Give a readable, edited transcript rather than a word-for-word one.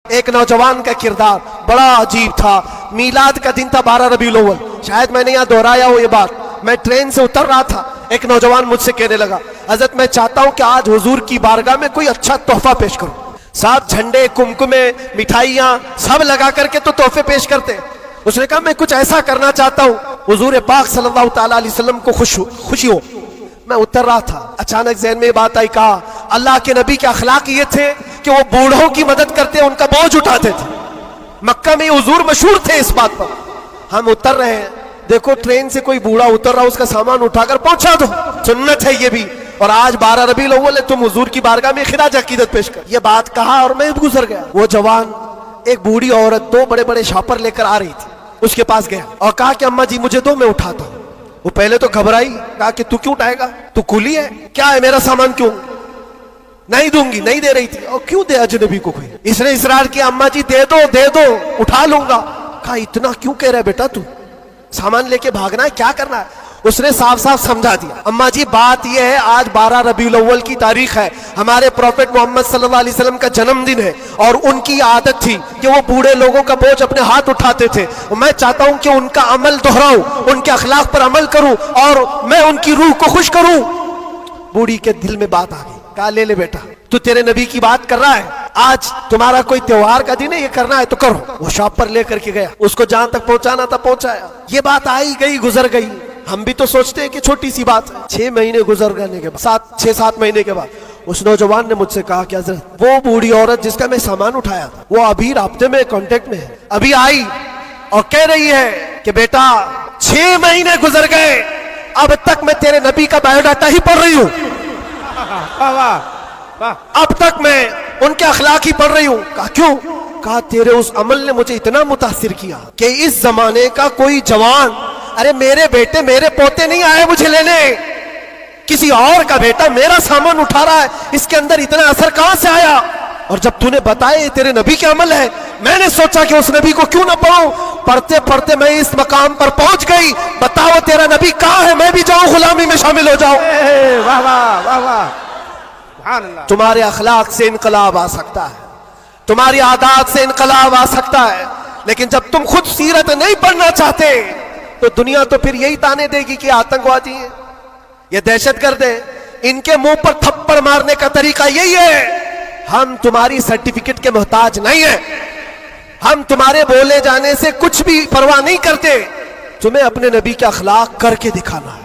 ایک نوجوان کا کردار بڑا عجیب تھا. میلاد کا دن تھا 12 ربیع الاول. شاید میں نے یہاں دہرایا ہو یہ بات. میں ٹرین سے اتر رہا تھا, ایک نوجوان مجھ سے کہنے لگا, حضرت میں چاہتا ہوں کہ آج حضور کی بارگاہ میں کوئی اچھا تحفہ پیش کروں. ساتھ جھنڈے, کمکمے, مٹھائیاں سب لگا کر کے تو تحفے پیش کرتے. اس نے کہا میں کچھ ایسا کرنا چاہتا ہوں حضور پاک صلی اللہ تعالیٰ علیہ وسلم کو خوشی ہو. میں اتر رہا تھا, اچانک ذہن میں یہ بات آئی, کہا اللہ کے نبی کے اخلاق یہ تھے کہ وہ بوڑھوں کی مدد کرتے, ان کا بوجھ اٹھاتے تھے. مکہ میں حضور مشہور تھے اس بات پر. ہم اتر رہے ہیں, دیکھو ٹرین سے کوئی بوڑھا اتر رہا, اس کا سامان اٹھا کر پہنچا دو, سنت ہے یہ بھی. اور آج 12 ربیع الاول ہے, تم حضور کی بارگاہ میں خراج عقیدت پیش کر. یہ بات کہا اور میں گزر گیا. وہ جوان ایک بوڑھی عورت 2 بڑے بڑے شاپر لے کر آ رہی تھی, اس کے پاس گیا اور کہا کہ اماں جی مجھے دو, میں اٹھاتا ہوں. وہ پہلے تو گھبرائی, کہا کہ تو کیوں اٹھائے گا, تو کولی ہے کیا ہے, میرا سامان کیوں نہیں دوں گی. نہیں دے رہی تھی. اور کیوں دے اجنبی کو کوئی. اس نے اصرار کیا, اماں جی دے دو اٹھا لوں گا. کہا اتنا کیوں کہہ رہا ہے بیٹا, تو سامان لے کے بھاگنا ہے, کیا کرنا ہے. اس نے صاف صاف سمجھا دیا, اماں جی بات یہ ہے آج 12 ربیع الاول کی تاریخ ہے, ہمارے پروفٹ محمد صلی اللہ علیہ وسلم کا جنم دن ہے, اور ان کی عادت تھی کہ وہ بوڑھے لوگوں کا بوجھ اپنے ہاتھ اٹھاتے تھے. میں چاہتا ہوں کہ ان کا عمل دہراؤں, ان کے اخلاق پر عمل کروں اور میں ان کی روح کو خوش کروں. بوڑھی کے دل میں بات آ گئی. کہا لے لے بیٹا, تو تیرے نبی کی بات کر رہا ہے, آج تمہارا کوئی تہوار کا دن ہے, یہ کرنا ہے تو کرو. وہ شاپ پر لے کر کے گیا, اس کو جہاں تک پہنچانا تھا پہنچایا. یہ بات آئی گئی, گزر گئی. ہم بھی تو سوچتے ہیں کہ چھوٹی سی بات ہے. 6 مہینے گزر گنے کے بعد, 6-7 مہینے کے بعد اس نوجوان نے مجھ سے کہا کہ حضرت وہ بوڑھی عورت جس کا میں سامان اٹھایا تھا, وہ ابھی رابطے میں, کانٹیکٹ میں ہے, ابھی آئی اور کہہ رہی ہے کہ بیٹا 6 مہینے گزر گئے, اب تک میں تیرے نبی کا بایو ڈاٹا ہی پڑھ رہی ہوں, اب تک میں ان کے اخلاق ہی پڑھ رہی ہوں. کہا کیوں. کہا تیرے اس عمل نے مجھے اتنا متاثر کیا کہ اس زمانے کا کوئی جوان, ارے میرے بیٹے میرے پوتے نہیں آئے مجھے لینے, کسی اور کا بیٹا میرا سامان اٹھا رہا ہے, اس کے اندر اتنا اثر کہاں سے آیا. اور جب تو نے بتایا تیرے نبی کے عمل ہے, میں نے سوچا کہ اس نبی کو کیوں نہ پڑھوں. پڑھتے پڑھتے میں اس مقام پر پہنچ گئی. بتاؤ تیرا نبی کہاں ہے, میں بھی جاؤں غلامی میں شامل ہو جاؤں. واہ واہ واہ واہ, سبحان اللہ. تمہارے اخلاق سے انقلاب آ سکتا ہے, تمہاری عادات سے انقلاب آ سکتا ہے, لیکن جب تم خود سیرت نہیں پڑھنا چاہتے تو دنیا تو پھر یہی تانے دے گی کہ آتنکوادی ہیں, یہ دہشت گرد ہیں, ان کے منہ پر تھپڑ مارنے کا طریقہ یہی ہے. ہم تمہاری سرٹیفکیٹ کے محتاج نہیں ہیں, ہم تمہارے بولے جانے سے کچھ بھی پرواہ نہیں کرتے, تمہیں اپنے نبی کے اخلاق کر کے دکھانا ہے.